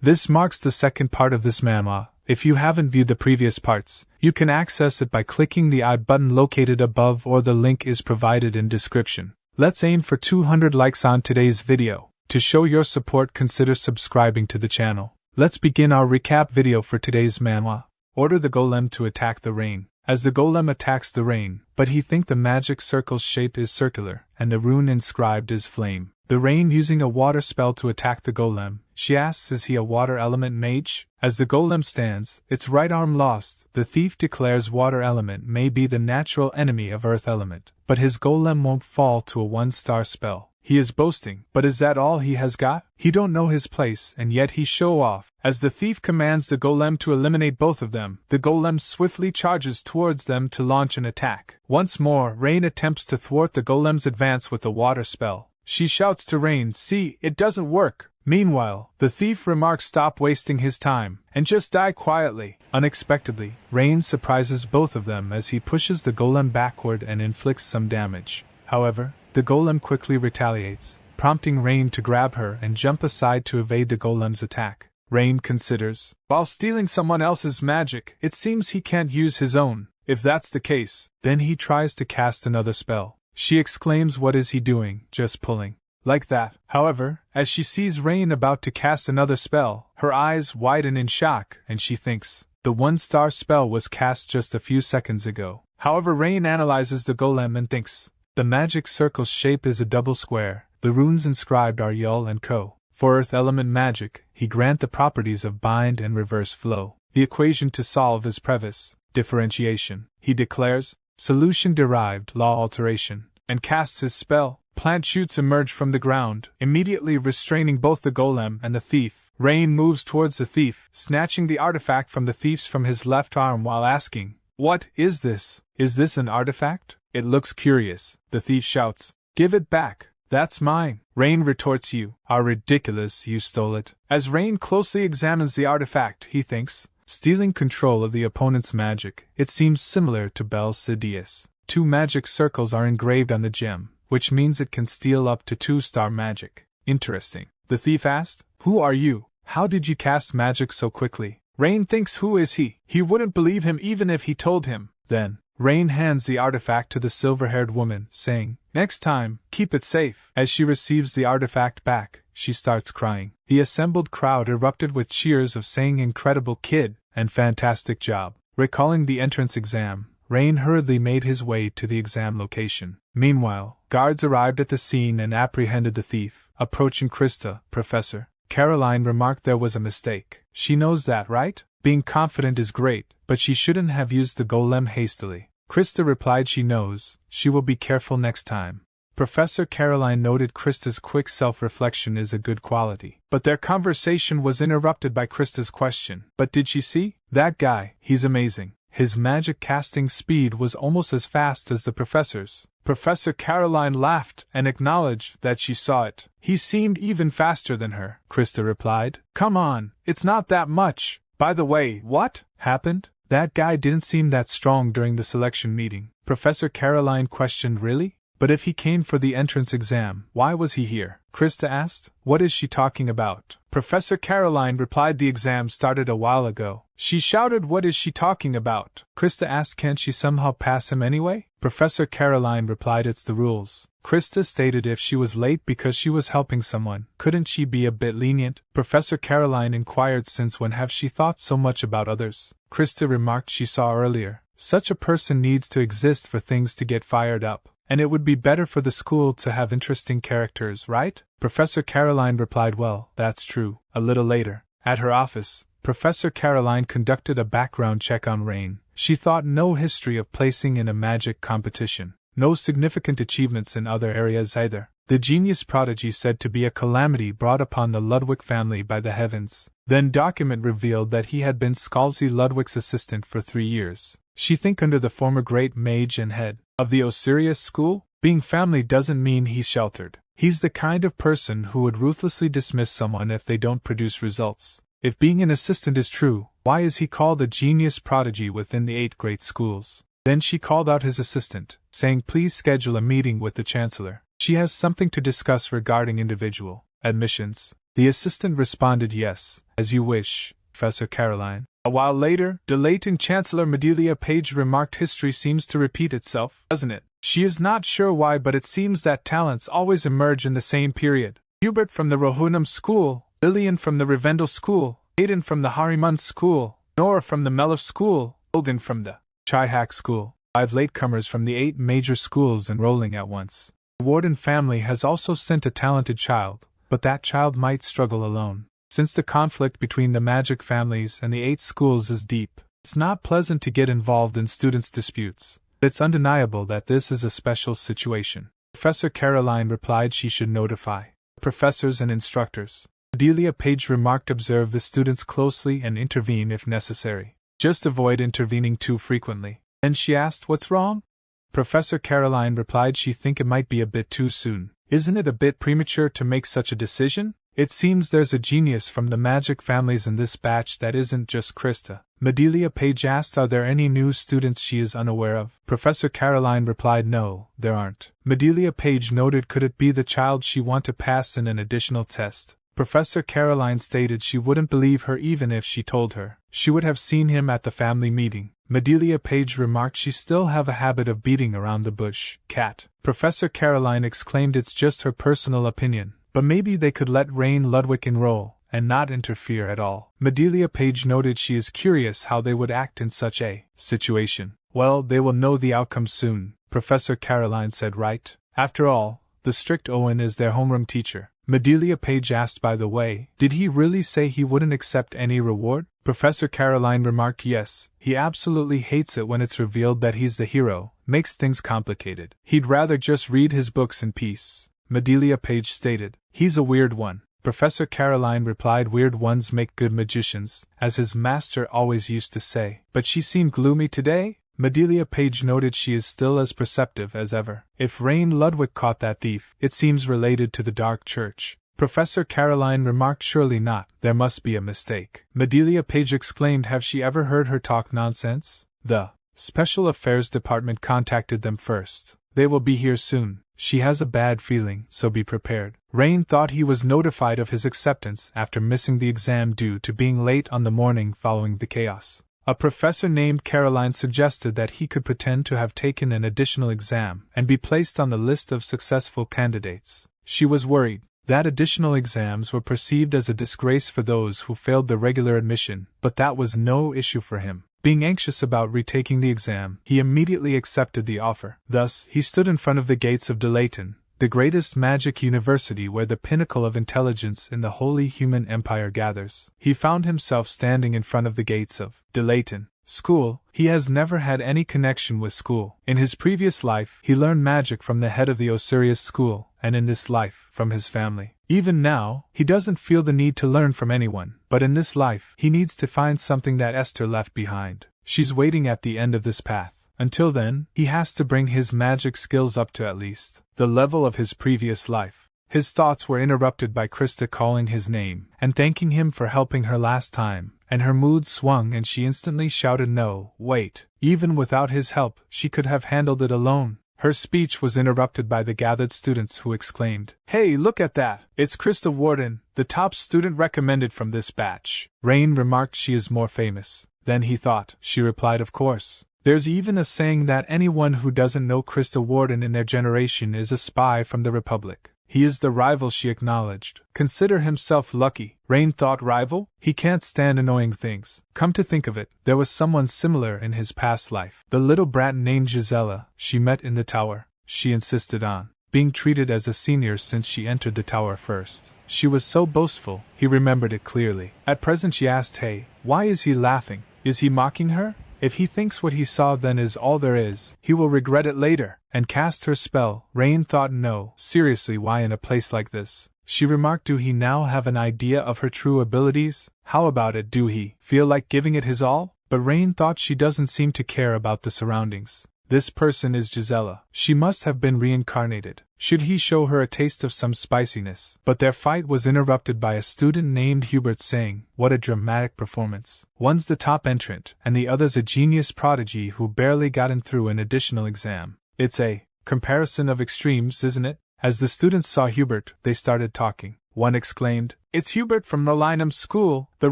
This marks the second part of this manhwa. If you haven't viewed the previous parts, you can access it by clicking the I button located above, or the link is provided in description. Let's aim for 200 likes on today's video. To show your support, consider subscribing to the channel. Let's begin our recap video for today's manhwa. Order the Golem to attack the rain. As the Golem attacks the rain, but he thinks the magic circle's shape is circular, and the rune inscribed is flame. The rain using a water spell to attack the Golem. She asks, is he a water element mage? As the Golem stands, its right arm lost, the thief declares water element may be the natural enemy of earth element, but his Golem won't fall to a 1-star spell. He is boasting, but is that all he has got? He don't know his place, and yet he show off. As the thief commands the Golem to eliminate both of them, the Golem swiftly charges towards them to launch an attack. Once more, Rain attempts to thwart the Golem's advance with a water spell. She shouts to Rain, see, it doesn't work. Meanwhile, the thief remarks, stop wasting his time, and just die quietly. Unexpectedly, Rain surprises both of them as he pushes the Golem backward and inflicts some damage. However, the Golem quickly retaliates, prompting Rain to grab her and jump aside to evade the Golem's attack. Rain considers, while stealing someone else's magic, it seems he can't use his own. If that's the case, then he tries to cast another spell. She exclaims, what is he doing, just pulling. Like that. However, as she sees Rain about to cast another spell, her eyes widen in shock, and she thinks, the 1-star spell was cast just a few seconds ago. However, Rain analyzes the Golem and thinks, the magic circle's shape is a double square, the runes inscribed are Yul and Co. For earth element magic, he grant the properties of bind and reverse flow. The equation to solve is previs, differentiation. He declares, solution derived, law alteration, and casts his spell. Plant shoots emerge from the ground, immediately restraining both the Golem and the thief. Rain moves towards the thief, snatching the artifact from the thief's from his left arm while asking, what is this? Is this an artifact? It looks curious. The thief shouts, give it back. That's mine. Rain retorts, you are ridiculous, you stole it. As Rain closely examines the artifact, he thinks, stealing control of the opponent's magic. It seems similar to Bel Sidious. 2 magic circles are engraved on the gem, which means it can steal up to 2-star magic. Interesting. The thief asked, who are you? How did you cast magic so quickly? Rain thinks, who is he? He wouldn't believe him even if he told him. Then, Rain hands the artifact to the silver-haired woman, saying, next time, keep it safe. As she receives the artifact back, she starts crying. The assembled crowd erupted with cheers of saying incredible kid, and fantastic job. Recalling the entrance exam, Rain hurriedly made his way to the exam location. Meanwhile, guards arrived at the scene and apprehended the thief. Approaching Krista, Professor Caroline remarked there was a mistake. She knows that, right? Being confident is great, but she shouldn't have used the Golem hastily. Krista replied she knows, she will be careful next time. Professor Caroline noted Krista's quick self-reflection is a good quality. But their conversation was interrupted by Krista's question. But did she see? That guy, he's amazing. His magic casting speed was almost as fast as the professor's. Professor Caroline laughed and acknowledged that she saw it. He seemed even faster than her, Krista replied. Come on, it's not that much. By the way, what happened? That guy didn't seem that strong during the selection meeting. Professor Caroline questioned, really? But if he came for the entrance exam, why was he here? Krista asked. What is she talking about? Professor Caroline replied, the exam started a while ago. She shouted, what is she talking about? Krista asked, can't she somehow pass him anyway? Professor Caroline replied, it's the rules. Krista stated if she was late because she was helping someone, couldn't she be a bit lenient? Professor Caroline inquired, since when have she thought so much about others? Krista remarked she saw earlier, such a person needs to exist for things to get fired up. And it would be better for the school to have interesting characters, right? Professor Caroline replied, well, that's true. A little later, at her office, Professor Caroline conducted a background check on Rain. She thought no history of placing in a magic competition. No significant achievements in other areas either. The genius prodigy said to be a calamity brought upon the Ludwig family by the heavens. Then document revealed that he had been Scalzi Ludwig's assistant for 3 years. She think under the former great mage and head of the Osirius school, being family doesn't mean he's sheltered. He's the kind of person who would ruthlessly dismiss someone if they don't produce results. If being an assistant is true, why is he called a genius prodigy within the 8 great schools? Then she called out his assistant, saying please schedule a meeting with the Chancellor. She has something to discuss regarding individual admissions. The assistant responded yes, As you wish, Professor Caroline. A while later, delating Chancellor Medelia Page remarked, history seems to repeat itself, doesn't it? She is not sure why, but it seems that talents always emerge in the same period. Hubert from the Rohunam school, Lillian from the Rivendell school, Aiden from the Harimun school, Nora from the Melif school, Logan from the Chihak school. 5 latecomers from the 8 major schools enrolling at once. The Warden family has also sent a talented child, but that child might struggle alone. Since the conflict between the magic families and the 8 schools is deep, it's not pleasant to get involved in students' disputes. It's undeniable that this is a special situation. Professor Caroline replied she should notify professors and instructors. Medelia Page remarked, observe the students closely and intervene if necessary. Just avoid intervening too frequently. Then she asked, what's wrong? Professor Caroline replied she think it might be a bit too soon. Isn't it a bit premature to make such a decision? It seems there's a genius from the magic families in this batch that isn't just Krista. Medelia Page asked, are there any new students she is unaware of? Professor Caroline replied, no, there aren't. Medelia Page noted, could it be the child she want to pass in an additional test? Professor Caroline stated she wouldn't believe her even if she told her. She would have seen him at the family meeting. Medelia Page remarked she still have a habit of beating around the bush. Cat. Professor Caroline exclaimed, it's just her personal opinion, but maybe they could let Rain Ludwig enroll, and not interfere at all. Medelia Page noted she is curious how they would act in such a situation. Well, they will know the outcome soon, Professor Caroline said, right? After all, the strict Owen is their homeroom teacher. Medelia Page asked, by the way, did he really say he wouldn't accept any reward? Professor Caroline remarked, yes, he absolutely hates it when it's revealed that he's the hero, makes things complicated. He'd rather just read his books in peace. Medelia Page stated, he's a weird one. Professor Caroline replied, weird ones make good magicians, as his master always used to say. But she seemed gloomy today? Medelia Page noted she is still as perceptive as ever. If Rain Ludwig caught that thief, it seems related to the Dark Church. Professor Caroline remarked, surely not, there must be a mistake. Medelia Page exclaimed, have she ever heard her talk nonsense? The Special Affairs Department contacted them first. They will be here soon. She has a bad feeling, so be prepared. Rain thought he was notified of his acceptance after missing the exam due to being late on the morning following the chaos. A professor named Caroline suggested that he could pretend to have taken an additional exam and be placed on the list of successful candidates. She was worried that additional exams were perceived as a disgrace for those who failed the regular admission, but that was no issue for him. Being anxious about retaking the exam, he immediately accepted the offer. Thus, he stood in front of the gates of Delayton, the greatest magic university where the pinnacle of intelligence in the Holy Human Empire gathers. He found himself standing in front of the gates of Delayton School. He has never had any connection with school. In his previous life, he learned magic from the head of the Osirius school, and in this life, from his family. Even now, he doesn't feel the need to learn from anyone, but in this life, he needs to find something that Esther left behind. She's waiting at the end of this path. Until then, he has to bring his magic skills up to at least the level of his previous life. His thoughts were interrupted by Krista calling his name and thanking him for helping her last time, and her mood swung and she instantly shouted, no, wait. Even without his help, she could have handled it alone. Her speech was interrupted by the gathered students who exclaimed, hey, look at that! It's Krista Warden, the top student recommended from this batch. Rain remarked, she is more famous than he thought. She replied, of course. There's even a saying that anyone who doesn't know Krista Warden in their generation is a spy from the Republic. He is the rival, she acknowledged. Consider himself lucky. Rain thought, rival? He can't stand annoying things. Come to think of it, there was someone similar in his past life. The little brat named Gisela, she met in the tower. She insisted on being treated as a senior since she entered the tower first. She was so boastful, he remembered it clearly. At present she asked, hey, why is he laughing? Is he mocking her? If he thinks what he saw then is all there is, he will regret it later, and cast her spell. Rain thought, no, seriously, why in a place like this? She remarked, do he now have an idea of her true abilities? How about it, do he feel like giving it his all? But Rain thought she doesn't seem to care about the surroundings. This person is Gisela. She must have been reincarnated. Should he show her a taste of some spiciness? But their fight was interrupted by a student named Hubert saying, what a dramatic performance. One's the top entrant, and the other's a genius prodigy who barely gotten through an additional exam. It's a comparison of extremes, isn't it? As the students saw Hubert, they started talking. One exclaimed, It's Hubert from Rolinum School, the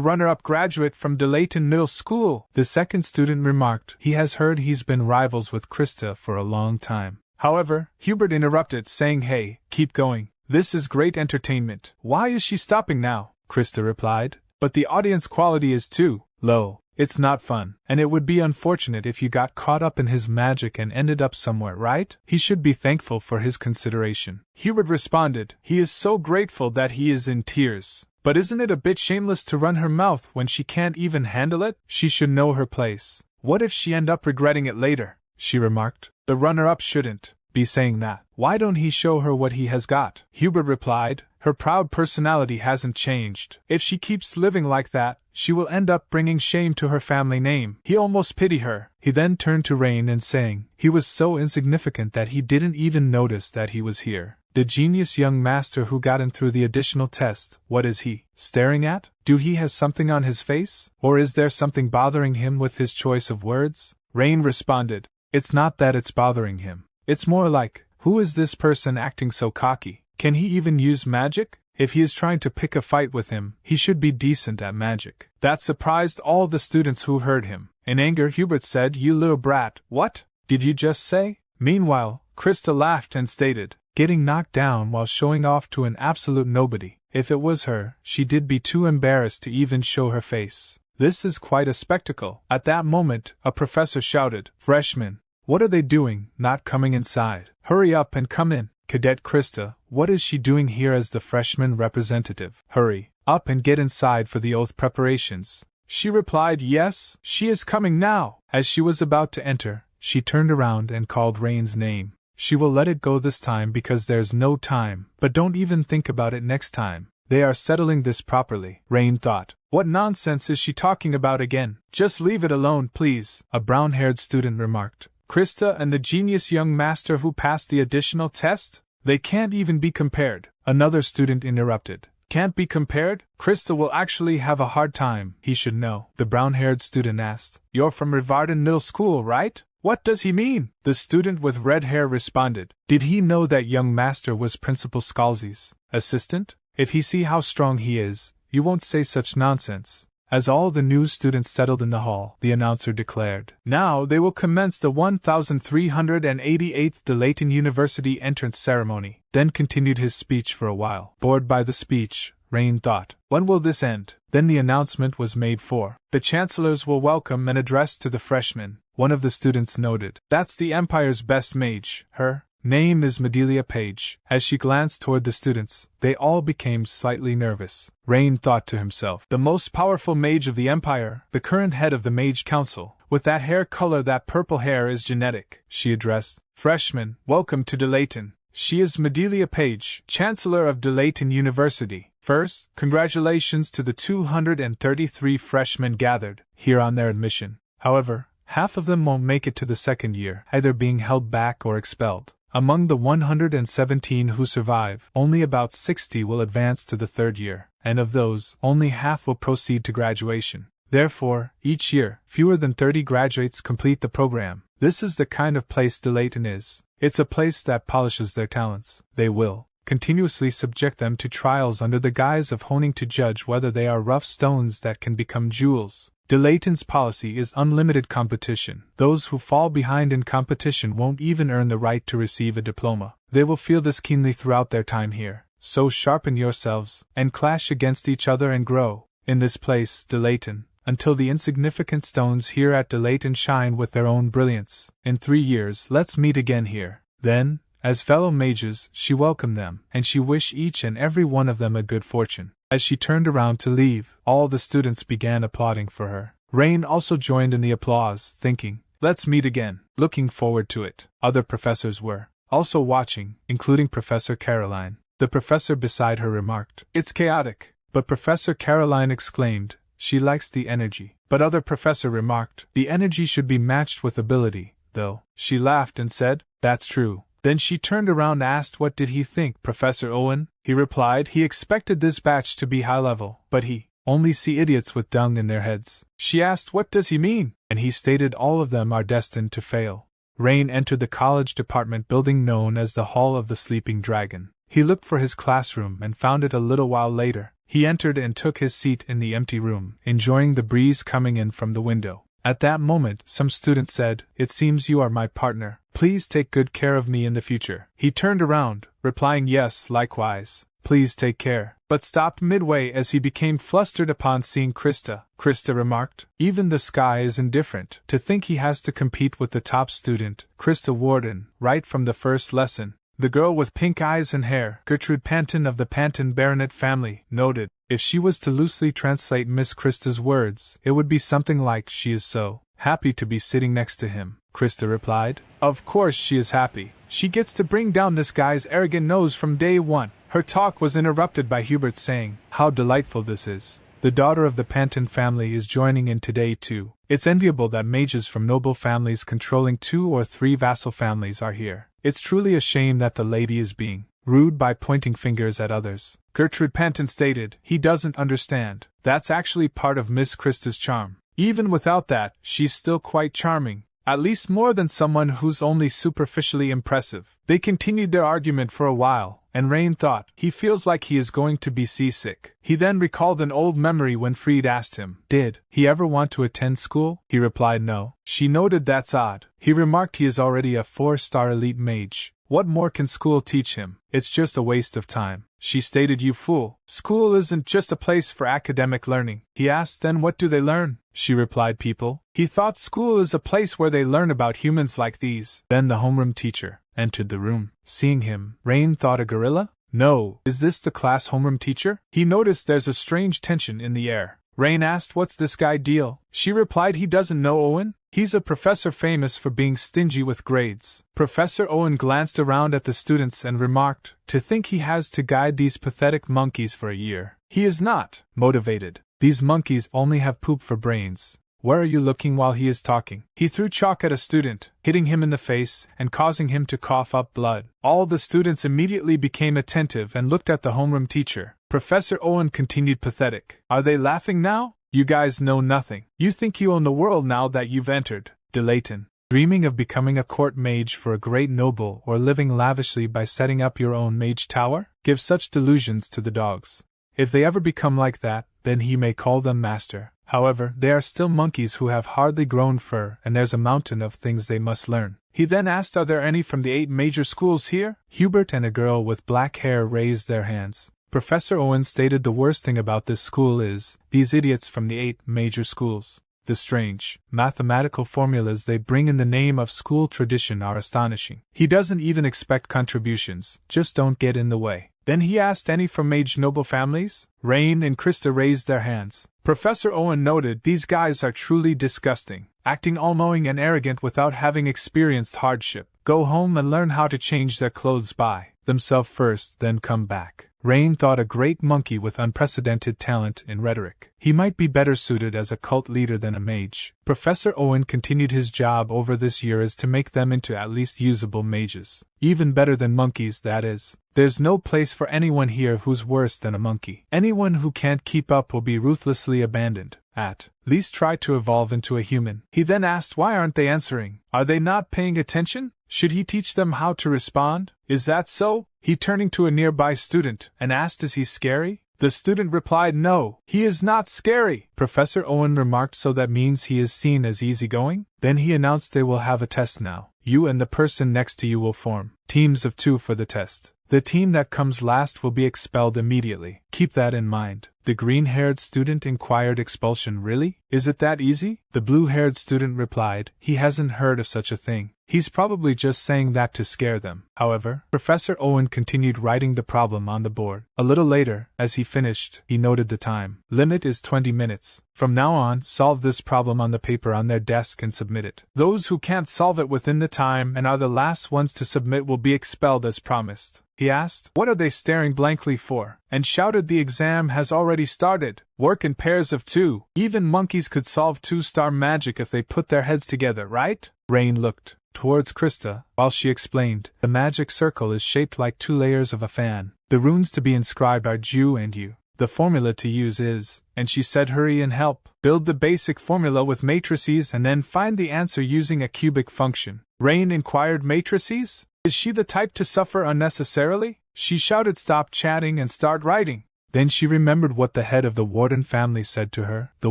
runner-up graduate from Delayton Middle School, the second student remarked. He has heard he's been rivals with Krista for a long time. However, Hubert interrupted, saying, "Hey, keep going. This is great entertainment." "Why is she stopping now?" Krista replied. "But the audience quality is too low. It's not fun, and it would be unfortunate if you got caught up in his magic and ended up somewhere, right? He should be thankful for his consideration." Hubert responded, "He is so grateful that he is in tears. But isn't it a bit shameless to run her mouth when she can't even handle it? She should know her place. What if she end up regretting it later?" she remarked. "The runner-up shouldn't be saying that. Why don't he show her what he has got?" Hubert replied, "Her proud personality hasn't changed. If she keeps living like that, she will end up bringing shame to her family name." He almost pitied her. He then turned to Rain and saying, he was so insignificant that he didn't even notice that he was here. "The genius young master who got him through the additional test, what is he staring at? Do he has something on his face? Or is there something bothering him with his choice of words?" Rain responded, "It's not that it's bothering him. It's more like, who is this person acting so cocky? Can he even use magic? If he is trying to pick a fight with him, he should be decent at magic." That surprised all the students who heard him. In anger, Hubert said, "You little brat, what did you just say?" Meanwhile, Krista laughed and stated, "Getting knocked down while showing off to an absolute nobody. If it was her, she'd be too embarrassed to even show her face. This is quite a spectacle." At that moment, a professor shouted, "Freshmen, what are they doing, not coming inside? Hurry up and come in." Cadet Krista, what is she doing here as the freshman representative? "Hurry up and get inside for the oath preparations." She replied, "Yes, she is coming now." As she was about to enter, she turned around and called Rain's name. She will let it go this time because there's no time, but don't even think about it next time. They are settling this properly. Rain thought, what nonsense is she talking about again? Just leave it alone, please, a brown-haired student remarked. Krista and the genius young master who passed the additional test? They can't even be compared. Another student interrupted. Can't be compared? Krista will actually have a hard time, he should know. The brown-haired student asked. You're from Regressed Middle School, right? What does he mean? The student with red hair responded. Did he know that young master was Principal Scalzi's assistant? If he see how strong he is, you won't say such nonsense. As all the new students settled in the hall, the announcer declared, now they will commence the 1388th Delayton University entrance ceremony, then continued his speech for a while. Bored by the speech, Rain thought, when will this end? Then the announcement was made for. The chancellors will welcome and address to the freshmen. One of the students noted, that's the Empire's best mage, her name is Medelia Page. As she glanced toward the students, they all became slightly nervous. Rain thought to himself, the most powerful mage of the Empire, the current head of the Mage Council, with that hair color, that purple hair is genetic. She addressed, freshmen, welcome to Delayton. She is Medelia Page, Chancellor of Delayton University. First, congratulations to the 233 freshmen gathered here on their admission. However, half of them won't make it to the second year, either being held back or expelled. Among the 117 who survive, only about 60 will advance to the third year, and of those, only half will proceed to graduation. Therefore, each year, fewer than 30 graduates complete the program. This is the kind of place Delayton is. It's a place that polishes their talents. They will continuously subject them to trials under the guise of honing to judge whether they are rough stones that can become jewels. Delayton's policy is unlimited competition. Those who fall behind in competition won't even earn the right to receive a diploma. They will feel this keenly throughout their time here. So sharpen yourselves, and clash against each other and grow, in this place, Delayton, until the insignificant stones here at Delayton shine with their own brilliance. In 3 years, let's meet again here. Then, as fellow mages, she welcomed them, and she wished each and every one of them a good fortune. As she turned around to leave, all the students began applauding for her. Rain also joined in the applause, thinking, let's meet again, looking forward to it. Other professors were also watching, including Professor Caroline. The professor beside her remarked, it's chaotic, but Professor Caroline exclaimed, she likes the energy. But other professor remarked, the energy should be matched with ability, though. She laughed and said, that's true. Then she turned around and asked what did he think, Professor Owen? He replied he expected this batch to be high level, but he only see idiots with dung in their heads. She asked what does he mean? And he stated all of them are destined to fail. Rain entered the college department building known as the Hall of the Sleeping Dragon. He looked for his classroom and found it a little while later. He entered and took his seat in the empty room, enjoying the breeze coming in from the window. At that moment, some student said, "It seems you are my partner. Please take good care of me in the future." He turned around, replying, "Yes, likewise. Please take care," but stopped midway as he became flustered upon seeing Krista. Krista remarked, "Even the sky is indifferent. To think he has to compete with the top student, Krista Warden, right from the first lesson." The girl with pink eyes and hair, Gertrude Panton of the Panton baronet family, noted. If she was to loosely translate Miss Krista's words, it would be something like, "She is so happy to be sitting next to him." Krista replied, "Of course she is happy. She gets to bring down this guy's arrogant nose from day one." Her talk was interrupted by Hubert saying, "How delightful this is. The daughter of the Panton family is joining in today too. It's enviable that mages from noble families controlling 2 or 3 vassal families are here. It's truly a shame that the lady is being rude by pointing fingers at others." Gertrude Panton stated, "He doesn't understand. That's actually part of Miss Krista's charm. Even without that, she's still quite charming. At least more than someone who's only superficially impressive." They continued their argument for a while, and Rain thought, "He feels like he is going to be seasick." He then recalled an old memory when Freed asked him, "Did he ever want to attend school?" He replied no. She noted, "That's odd." He remarked, "He is already a 4-star elite mage. What more can school teach him? It's just a waste of time." She stated, "You fool. School isn't just a place for academic learning." He asked, "Then what do they learn?" She replied, "People." He thought school is a place where they learn about humans like these. Then the homeroom teacher entered the room. Seeing him, Rain thought, "A gorilla? No. Is this the class homeroom teacher?" He noticed there's a strange tension in the air. Rain asked, "What's this guy deal?" She replied, "He doesn't know Owen? He's a professor famous for being stingy with grades." Professor Owen glanced around at the students and remarked, "To think he has to guide these pathetic monkeys for a year. He is not motivated. These monkeys only have poop for brains. Where are you looking while he is talking?" He threw chalk at a student, hitting him in the face and causing him to cough up blood. All the students immediately became attentive and looked at the homeroom teacher. Professor Owen continued, "Pathetic. Are they laughing now? You guys know nothing. You think you own the world now that you've entered Delayton. Dreaming of becoming a court mage for a great noble or living lavishly by setting up your own mage tower? Give such delusions to the dogs. If they ever become like that, then he may call them master. However, they are still monkeys who have hardly grown fur, and there's a mountain of things they must learn." He then asked, "Are there any from the 8 major schools here?" Hubert and a girl with black hair raised their hands. Professor Owen stated, "The worst thing about this school is these idiots from the 8 major schools. The strange mathematical formulas they bring in the name of school tradition are astonishing. He doesn't even expect contributions, just don't get in the way." Then he asked, "Any from mage noble families?" Rain and Krista raised their hands. Professor Owen noted, "These guys are truly disgusting, acting all-knowing and arrogant without having experienced hardship. Go home and learn how to change their clothes by themselves first, then come back." Rain thought, a great monkey with unprecedented talent in rhetoric. He might be better suited as a cult leader than a mage. Professor Owen continued, "His job over this year is to make them into at least usable mages. Even better than monkeys, that is. There's no place for anyone here who's worse than a monkey. Anyone who can't keep up will be ruthlessly abandoned. At least try to evolve into a human." He then asked, "Why aren't they answering? Are they not paying attention? Should he teach them how to respond? Is that so?" He turning to a nearby student and asked, "Is he scary?" The student replied, "No, he is not scary." Professor Owen remarked, "So that means he is seen as easygoing?" Then he announced, "They will have a test now. You and the person next to you will form teams of 2 for the test. The team that comes last will be expelled immediately. Keep that in mind." The green-haired student inquired, "Expulsion, really? Is it that easy?" The blue-haired student replied, "He hasn't heard of such a thing. He's probably just saying that to scare them." However, Professor Owen continued writing the problem on the board. A little later, as he finished, he noted the time. "Limit is 20 minutes. From now on, solve this problem on the paper on their desk and submit it. Those who can't solve it within the time and are the last ones to submit will be expelled as promised." He asked, "What are they staring blankly for?" and shouted, "The exam has already started. Work in pairs of 2. Even monkeys could solve 2-star magic if they put their heads together, right?" Rain looked towards Krista while she explained, "The magic circle is shaped like 2 layers of a fan. The runes to be inscribed are Ju and U. The formula to use is," and she said, "Hurry and help. Build the basic formula with matrices and then find the answer using a cubic function." Rain inquired, "Matrices? Is she the type to suffer unnecessarily?" She shouted, "Stop chatting and start writing!" Then she remembered what the head of the Warden family said to her. The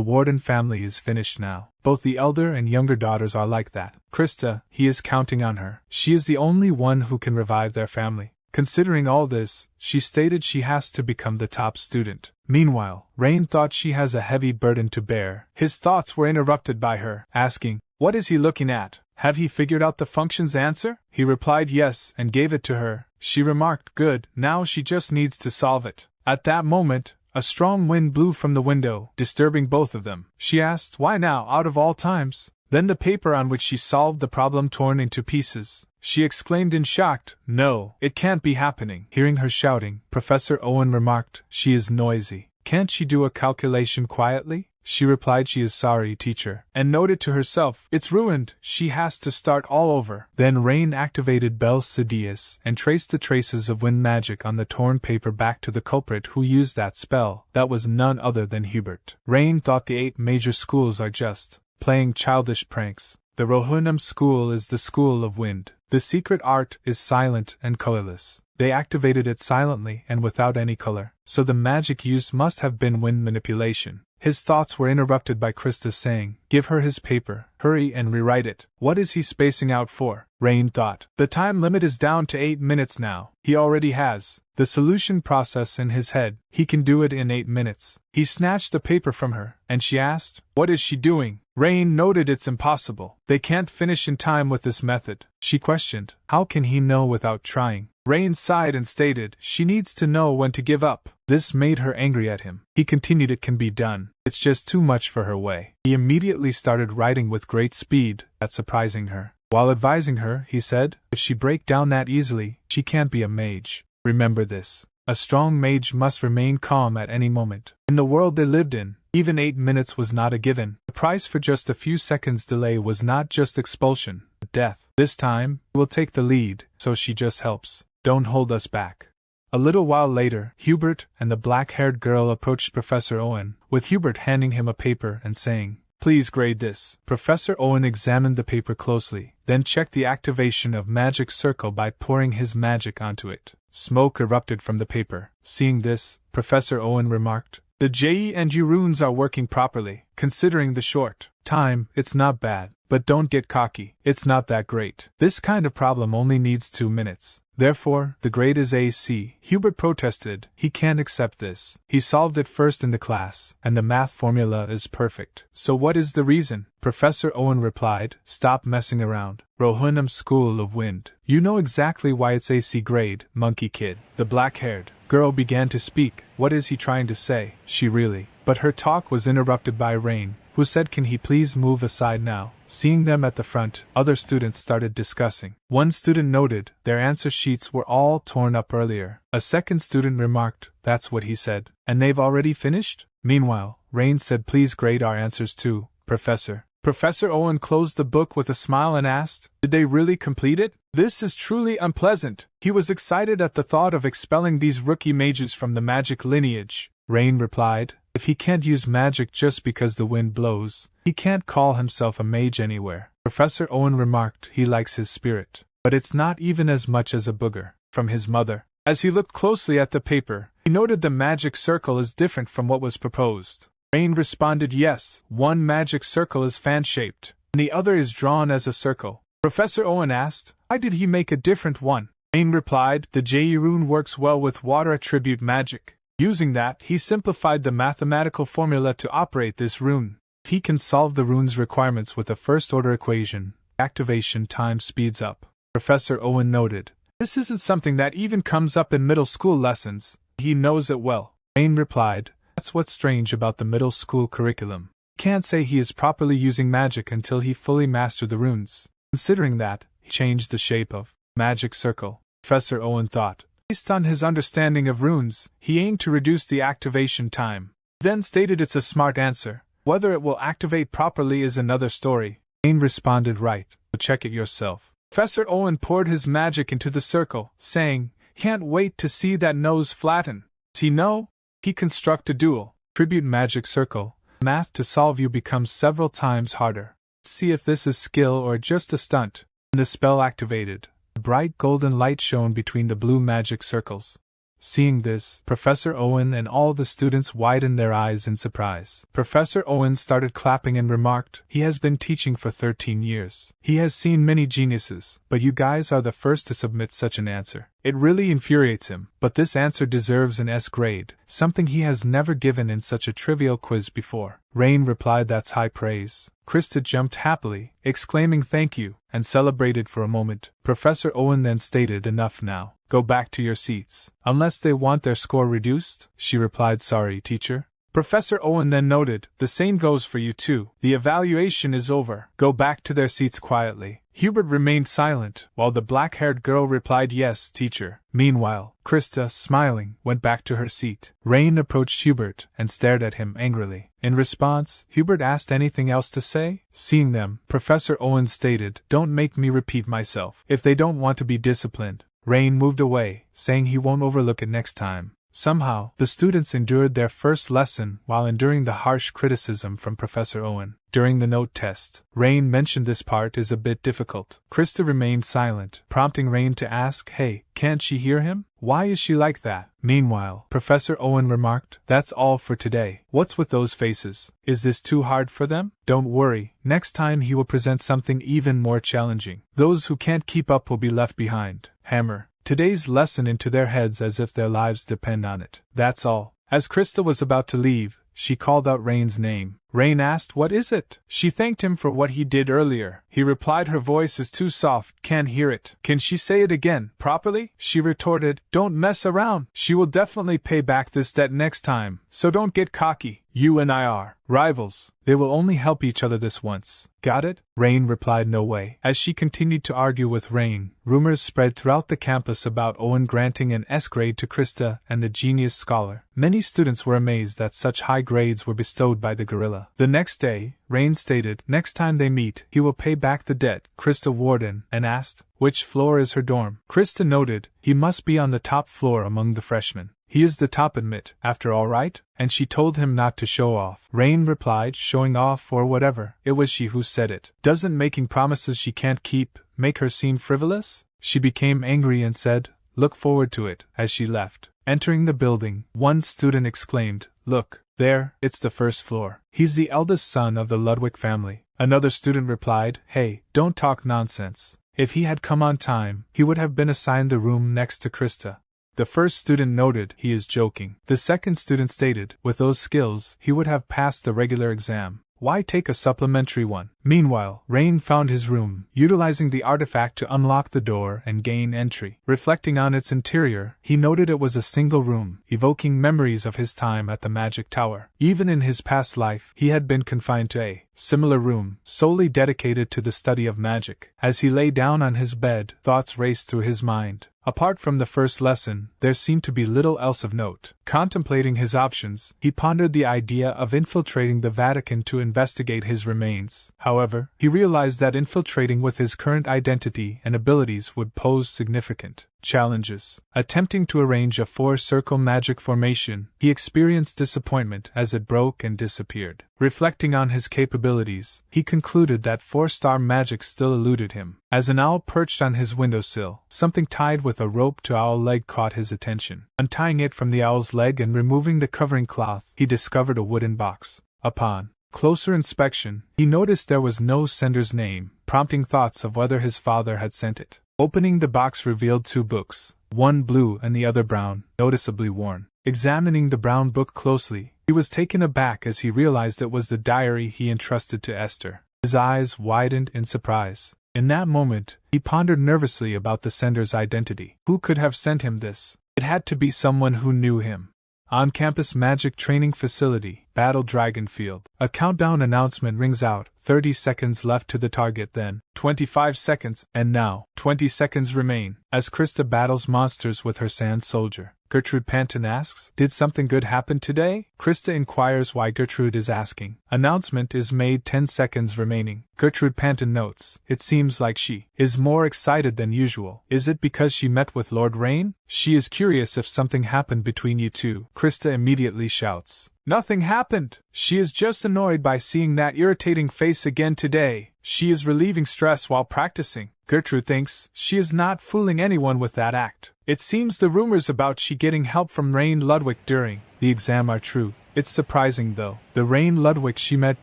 Warden family is finished now. Both the elder and younger daughters are like that. Krista, he is counting on her. She is the only one who can revive their family. Considering all this, she stated she has to become the top student. Meanwhile, Rain thought she has a heavy burden to bear. His thoughts were interrupted by her, asking, "What is he looking at? Have he figured out the function's answer?" He replied yes and gave it to her. She remarked, "Good, now she just needs to solve it." At that moment, a strong wind blew from the window, disturbing both of them. She asked, "Why now, out of all times?" Then the paper on which she solved the problem torn into pieces. She exclaimed in shock, "No, it can't be happening." Hearing her shouting, Professor Owen remarked, "She is noisy. Can't she do a calculation quietly?" She replied, "She is sorry, teacher," and noted to herself, "It's ruined, she has to start all over." Then Rain activated Bell's Sidious and traced the traces of wind magic on the torn paper back to the culprit who used that spell. That was none other than Hubert. Rain thought the 8 major schools are just playing childish pranks. The Rohunam school is the school of wind. The secret art is silent and colorless. They activated it silently and without any color, so the magic used must have been wind manipulation. His thoughts were interrupted by Krista saying, "Give her his paper, hurry and rewrite it." What is he spacing out for? Rain thought. The time limit is down to 8 minutes now. He already has the solution process in his head. He can do it in 8 minutes. He snatched the paper from her, and she asked, "What is she doing?" Rain noted, "It's impossible. They can't finish in time with this method." She questioned, "How can he know without trying?" Rain sighed and stated, "She needs to know when to give up." This made her angry at him. He continued, "It can be done. It's just too much for her way." He immediately started writing with great speed, that surprising her. While advising her, he said, "If she break down that easily, she can't be a mage. Remember this. A strong mage must remain calm at any moment." In the world they lived in, even 8 minutes was not a given. The price for just a few seconds delay was not just expulsion, but death. This time, we'll take the lead, so she just helps. Don't hold us back. A little while later, Hubert and the black-haired girl approached Professor Owen, with Hubert handing him a paper and saying, "Please grade this." Professor Owen examined the paper closely, then checked the activation of Magic Circle by pouring his magic onto it. Smoke erupted from the paper. Seeing this, Professor Owen remarked, "The J&U runes are working properly. Considering the short time, it's not bad. But don't get cocky. It's not that great. This kind of problem only needs 2 minutes. Therefore, the grade is AC." Hubert protested. He can't accept this. He solved it first in the class, and the math formula is perfect. So what is the reason? Professor Owen replied, "Stop messing around. Rohunam School of Wind. You know exactly why it's AC grade, monkey kid." The black-haired girl began to speak. What is he trying to say? She really. But her talk was interrupted by Rain, who said, "Can he please move aside now?" Seeing them at the front, other students started discussing. One student noted, their answer sheets were all torn up earlier. A second student remarked, "That's what he said. And they've already finished?" Meanwhile, Rain said, "Please grade our answers too, Professor." Professor Owen closed the book with a smile and asked, "Did they really complete it? This is truly unpleasant." He was excited at the thought of expelling these rookie mages from the magic lineage. Rain replied, "If he can't use magic just because the wind blows, he can't call himself a mage anywhere." Professor Owen remarked, "He likes his spirit, but it's not even as much as a booger." From his mother. As he looked closely at the paper, he noted the magic circle is different from what was proposed. Rain responded, "Yes, one magic circle is fan-shaped, and the other is drawn as a circle." Professor Owen asked, "Why did he make a different one?" Rain replied, "The J rune works well with water attribute magic. Using that, he simplified the mathematical formula to operate this rune. If he can solve the rune's requirements with a first-order equation, activation time speeds up." Professor Owen noted, "This isn't something that even comes up in middle school lessons. He knows it well." Rain replied, "That's what's strange about the middle school curriculum. Can't say he is properly using magic until he fully mastered the runes." Considering that, he changed the shape of Magic Circle. Professor Owen thought. Based on his understanding of runes, he aimed to reduce the activation time. Then stated, "It's a smart answer. Whether it will activate properly is another story." Rain responded, "Right, so check it yourself." Professor Owen poured his magic into the circle, saying, "Can't wait to see that nose flatten." Does he know? He construct a dual tribute magic circle. Math to solve you becomes several times harder. Let's see if this is skill or just a stunt. When the spell activated, Bright golden light shone between the blue magic circles. Seeing this, Professor Owen and all the students widened their eyes in surprise. Professor Owen started clapping and remarked, "He has been teaching for 13 years. He has seen many geniuses, but you guys are the first to submit such an answer. It really infuriates him, but this answer deserves an S grade, something he has never given in such a trivial quiz before." Rain replied, "That's high praise." Krista jumped happily, exclaiming thank you, and celebrated for a moment. Professor Owen then stated, "Enough now. Go back to your seats." "Unless they want their score reduced?" she replied. "Sorry, teacher." Professor Owen then noted, "The same goes for you too. The evaluation is over. Go back to their seats quietly." Hubert remained silent, while the black-haired girl replied, "Yes, teacher." Meanwhile, Krista, smiling, went back to her seat. Rain approached Hubert and stared at him angrily. In response, Hubert asked anything else to say. Seeing them, Professor Owen stated, "Don't make me repeat myself. If they don't want to be disciplined." Rain moved away, saying he won't overlook it next time. Somehow, the students endured their first lesson while enduring the harsh criticism from Professor Owen. During the note test, Rain mentioned this part is a bit difficult. Krista remained silent, prompting Rain to ask, "Hey, can't she hear him? Why is she like that?" Meanwhile, Professor Owen remarked, "That's all for today. What's with those faces? Is this too hard for them? Don't worry, next time he will present something even more challenging. Those who can't keep up will be left behind. Hammer today's lesson into their heads as if their lives depend on it. That's all." As Krista was about to leave, she called out Rain's name. Rain asked, "What is it?" She thanked him for what he did earlier. He replied, "Her voice is too soft, can't hear it." "Can she say it again, properly?" she retorted. "Don't mess around. She will definitely pay back this debt next time, so don't get cocky. You and I are rivals. They will only help each other this once. Got it?" Rain replied, "No way." As she continued to argue with Rain, rumors spread throughout the campus about Owen granting an S grade to Krista and the genius scholar. Many students were amazed that such high grades were bestowed by the gorilla. The next day, Rain stated, "Next time they meet, he will pay back the debt." Krista warden and asked, "Which floor is her dorm?" Krista noted, "He must be on the top floor among the freshmen. He is the top admit, after all, right?" And she told him not to show off. Rain replied, "Showing off or whatever, it was she who said it. Doesn't making promises she can't keep make her seem frivolous?" She became angry and said, "Look forward to it," as she left. Entering the building, one student exclaimed, "Look, there, it's the first floor. He's the eldest son of the Ludwig family." Another student replied, "Hey, don't talk nonsense. If he had come on time, he would have been assigned the room next to Krista." The first student noted, "He is joking." The second student stated, "With those skills, he would have passed the regular exam. Why take a supplementary one?" Meanwhile, Rain found his room, utilizing the artifact to unlock the door and gain entry. Reflecting on its interior, he noted it was a single room, evoking memories of his time at the Magic Tower. Even in his past life, he had been confined to a similar room, solely dedicated to the study of magic. As he lay down on his bed, thoughts raced through his mind. Apart from the first lesson, there seemed to be little else of note. Contemplating his options, he pondered the idea of infiltrating the Vatican to investigate his remains. However, he realized that infiltrating with his current identity and abilities would pose significant challenges. Attempting to arrange a 4-circle magic formation, he experienced disappointment as it broke and disappeared. Reflecting on his capabilities, he concluded that 4-star magic still eluded him. As an owl perched on his windowsill, something tied with a rope to owl leg caught his attention. Untying it from the owl's leg and removing the covering cloth, he discovered a wooden box. Upon closer inspection, he noticed there was no sender's name, prompting thoughts of whether his father had sent it. Opening the box revealed 2 books, one blue and the other brown, noticeably worn. Examining the brown book closely, he was taken aback as he realized it was the diary he entrusted to Esther. His eyes widened in surprise. In that moment, he pondered nervously about the sender's identity. Who could have sent him this? It had to be someone who knew him. On-campus magic training facility, Battle Dragon Field. A countdown announcement rings out, 30 seconds left to the target, then 25 seconds, and now 20 seconds remain. As Krista battles monsters with her sand soldier, Gertrude Panton asks, "Did something good happen today?" Krista inquires why Gertrude is asking. Announcement is made, 10 seconds remaining. Gertrude Panton notes, "It seems like she is more excited than usual. Is it because she met with Lord Rain? She is curious if something happened between you two." Krista immediately shouts, "Nothing happened. She is just annoyed by seeing that irritating face again today. She is relieving stress while practicing." Gertrude thinks she is not fooling anyone with that act. It seems the rumors about she getting help from Rain Ludwig during the exam are true. It's surprising though. The Rain Ludwig she met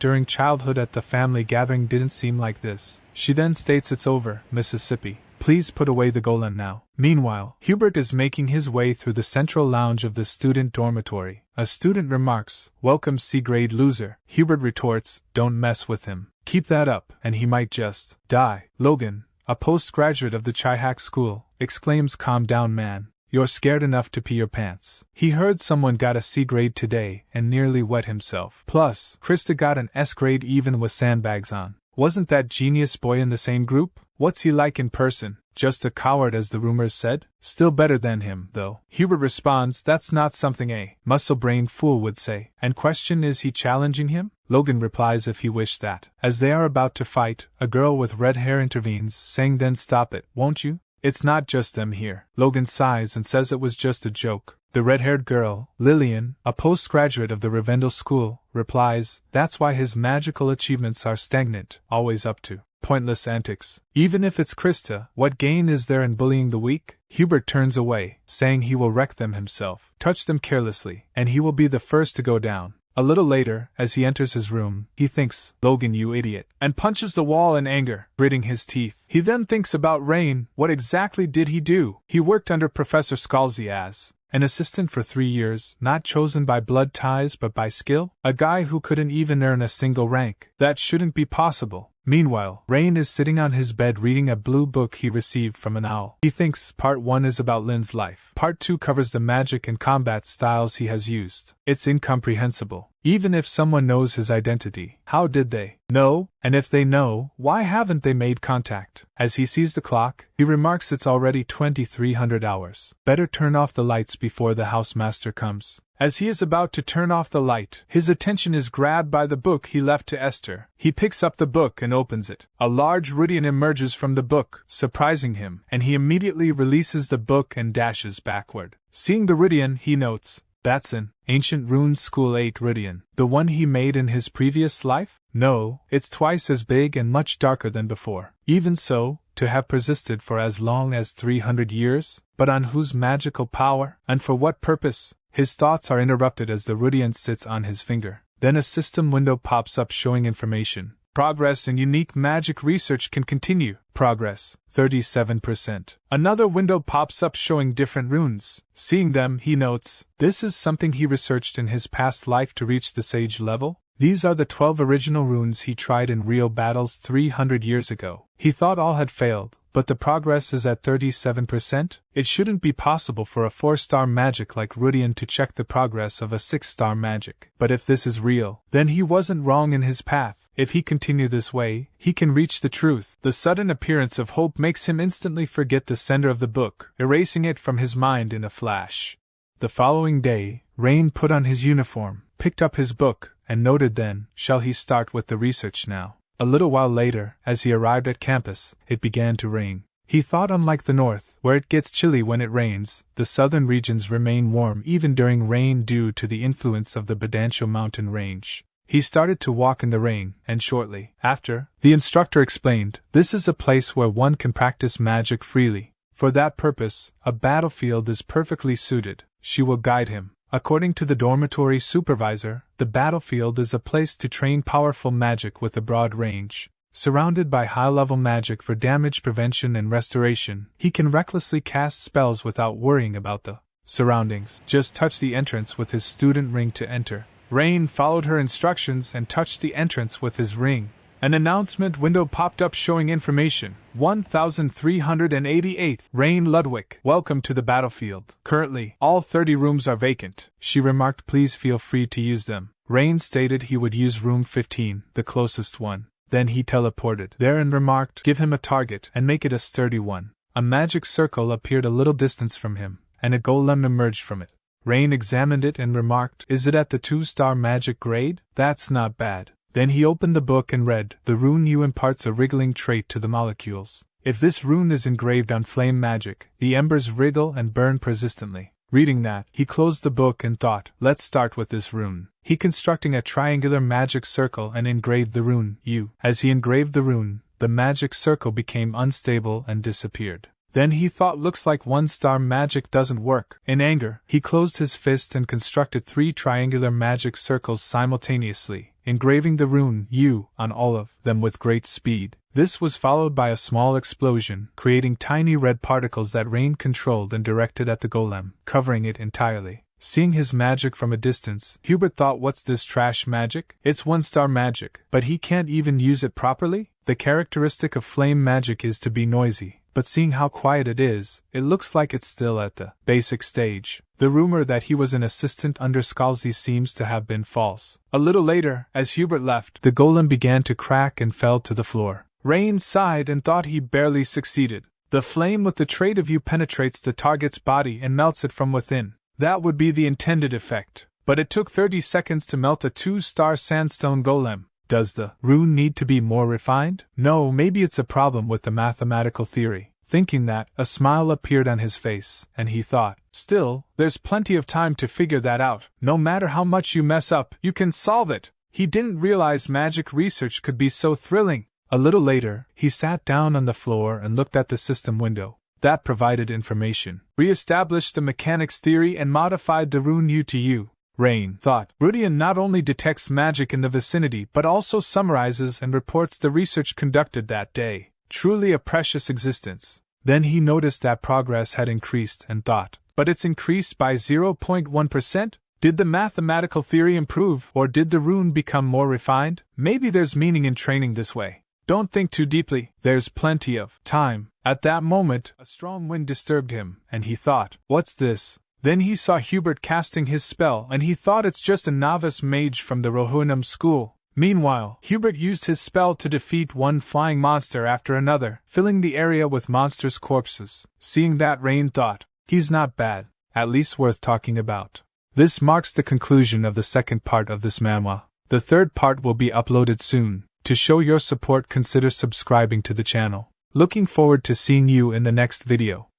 during childhood at the family gathering didn't seem like this. She then states it's over, Mississippi. Please put away the golem now. Meanwhile, Hubert is making his way through the central lounge of the student dormitory. A student remarks, "Welcome C-grade loser." Hubert retorts, "Don't mess with him. Keep that up, and he might just die." Logan, a postgraduate of the Chi-Hack school, exclaims, "Calm down, man. You're scared enough to pee your pants." He heard someone got a C grade today and nearly wet himself. Plus, Krista got an S grade even with sandbags on. Wasn't that genius boy in the same group? What's he like in person? Just a coward as the rumors said? Still better than him, though. Hubert responds, "That's not something a muscle-brained fool would say." And question, is he challenging him? Logan replies if he wished that. As they are about to fight, a girl with red hair intervenes, saying, "Then stop it, won't you? It's not just them here." Logan sighs and says it was just a joke. The red-haired girl, Lillian, a postgraduate of the Rivendell School, replies, "That's why his magical achievements are stagnant, always up to pointless antics. Even if it's Krista, what gain is there in bullying the weak?" Hubert turns away, saying he will wreck them himself, touch them carelessly, and he will be the first to go down. A little later, as he enters his room, he thinks, "Logan, you idiot," and punches the wall in anger, gritting his teeth. He then thinks about Rain. What exactly did he do? He worked under Professor Scalzi as an assistant for 3 years, not chosen by blood ties but by skill? A guy who couldn't even earn a single rank. That shouldn't be possible. Meanwhile, Rain is sitting on his bed reading a blue book he received from an owl. He thinks Part 1 is about Lynn's life. Part 2 covers the magic and combat styles he has used. It's incomprehensible. Even if someone knows his identity, how did they know? And if they know, why haven't they made contact? As he sees the clock, he remarks it's already 2300 hours. Better turn off the lights before the housemaster comes. As he is about to turn off the light, his attention is grabbed by the book he left to Esther. He picks up the book and opens it. A large Rudian emerges from the book, surprising him, and he immediately releases the book and dashes backward. Seeing the Rudian, he notes, "That's an ancient rune school 8 Rudian. The one he made in his previous life? No, it's twice as big and much darker than before. Even so, to have persisted for as long as 300 years? But on whose magical power? And for what purpose?" His thoughts are interrupted as the Rudian sits on his finger. Then a system window pops up showing information. Progress in unique magic research can continue. Progress, 37%. Another window pops up showing different runes. Seeing them, he notes, this is something he researched in his past life to reach the sage level? These are the 12 original runes he tried in real battles 300 years ago. He thought all had failed, but the progress is at 37%? It shouldn't be possible for a 4-star magic like Rudian to check the progress of a 6-star magic. But if this is real, then he wasn't wrong in his path. If he continue this way, he can reach the truth. The sudden appearance of hope makes him instantly forget the sender of the book, erasing it from his mind in a flash. The following day, Rain put on his uniform, picked up his book, and noted then, shall he start with the research now? A little while later, as he arrived at campus, it began to rain. He thought unlike the north, where it gets chilly when it rains, the southern regions remain warm even during rain due to the influence of the Badancho mountain range. He started to walk in the rain, and shortly after, the instructor explained, this is a place where one can practice magic freely. For that purpose, a battlefield is perfectly suited. She will guide him. According to the dormitory supervisor, the battlefield is a place to train powerful magic with a broad range. Surrounded by high-level magic for damage prevention and restoration, he can recklessly cast spells without worrying about the surroundings. Just touch the entrance with his student ring to enter. Rain followed her instructions and touched the entrance with his ring. An announcement window popped up showing information. 1388th Rain Ludwig. Welcome to the battlefield. Currently, all 30 rooms are vacant. She remarked, please feel free to use them. Rain stated he would use room 15, the closest one. Then he teleported there and remarked, give him a target and make it a sturdy one. A magic circle appeared a little distance from him, and a golem emerged from it. Rain examined it and remarked, is it at the 2-star magic grade? That's not bad. Then he opened the book and read, the rune U imparts a wriggling trait to the molecules. If this rune is engraved on flame magic, the embers wriggle and burn persistently. Reading that, he closed the book and thought, let's start with this rune. He constructing a triangular magic circle and engraved the rune U. As he engraved the rune, the magic circle became unstable and disappeared. Then he thought, looks like one-star magic doesn't work. In anger, he closed his fist and constructed 3 triangular magic circles simultaneously, engraving the rune U on all of them with great speed. This was followed by a small explosion, creating tiny red particles that Rain controlled and directed at the golem, covering it entirely. Seeing his magic from a distance, Hubert thought, what's this trash magic? It's one-star magic, but he can't even use it properly? The characteristic of flame magic is to be noisy, but seeing how quiet it is, it looks like it's still at the basic stage. The rumor that he was an assistant under Scalzi seems to have been false. A little later, as Hubert left, the golem began to crack and fell to the floor. Rain sighed and thought he barely succeeded. The flame with the trait of U penetrates the target's body and melts it from within. That would be the intended effect, but it took 30 seconds to melt a 2-star sandstone golem. Does the rune need to be more refined? No, maybe it's a problem with the mathematical theory. Thinking that, a smile appeared on his face, and he thought, still, there's plenty of time to figure that out. No matter how much you mess up, you can solve it. He didn't realize magic research could be so thrilling. A little later, he sat down on the floor and looked at the system window. That provided information, re-established the mechanics theory and modified the rune U to U. Rain thought, Rudian not only detects magic in the vicinity but also summarizes and reports the research conducted that day. Truly a precious existence. Then he noticed that progress had increased and thought, but it's increased by 0.1%? Did the mathematical theory improve, or did the rune become more refined? Maybe there's meaning in training this way. Don't think too deeply, there's plenty of time. At that moment, a strong wind disturbed him, and he thought, what's this? Then he saw Hubert casting his spell, and he thought it's just a novice mage from the Rohunam school. Meanwhile, Hubert used his spell to defeat one flying monster after another, filling the area with monsters' corpses. Seeing that, Rain thought, he's not bad, at least worth talking about. This marks the conclusion of the second part of this manhwa. The third part will be uploaded soon. To show your support, consider subscribing to the channel. Looking forward to seeing you in the next video.